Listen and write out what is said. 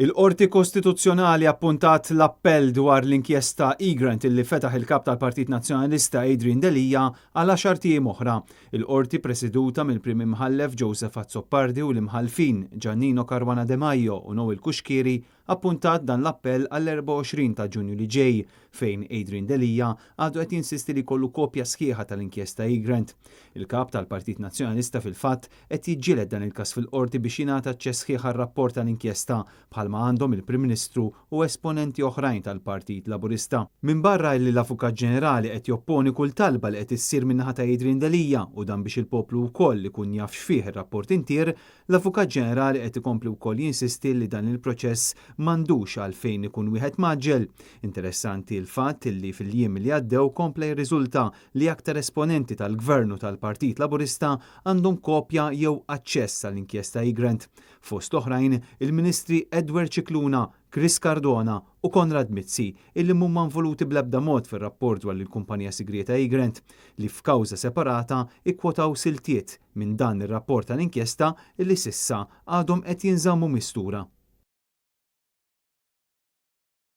Il-Qorti Kostituzzjonali appuntat l-appell dwar l-inkjesta Egrant illi fetaħ il-kap tal-Partit Nazzjonalista Adrian Delija għal 10 tiem oħra. Il-Qorti presiduta mill-Prim Imħallef Joseph Azzopardi u l-imħalfin Giannino Caruana De Maio u Noel Kuxkiri appuntat dan l-appell għall-24 ta' Ġunju li ġej, fejn Adrian Delija għadu qed jinsisti li kollu kopja sħiħa tal-inkjesta Egrant. Il-kap tal-Partit Nazzjonalista fil-fatt qed jiġġieled dan il-każ fil-qorti biex jingħata aċċess sħiħ għar-rapport tal-inkjesta bħalma għandhom il-Prim Ministru u esponenti oħrajn tal-Partit Laburista. Min barra li l-Avukat Ġenerali qed jopponi kull talba li qed issir min-naħa ta' Adrian Delija u dan biex il-poplu wkoll ikun jaf x'fih ir-rapport intier, l-Avukat Ġenerali qed ikompli wkoll jinsisti li dan il-proċess m'għandux għalfejn ikun wieħed maġġel. Interessanti l-fatt li fil-jiem li għaddew kompla jirriżulta li aktar esponenti tal-Gvernu tal-Partit Laburista għandhom kopja jew aċċess għall-inkjesta Egrant. Fost oħrajn il-Ministri Edward Cicluna, Chris Cardona u Konrad Mizzi illi mhuma involuti bl-ebda mod fir-rapport dwar il-kumpanija sigreta Egrant li f'kawża separata ikkwotaw siltiet minn dan ir-rapport tal-inkjesta illi sissa għadhom qed jinżammu mistura.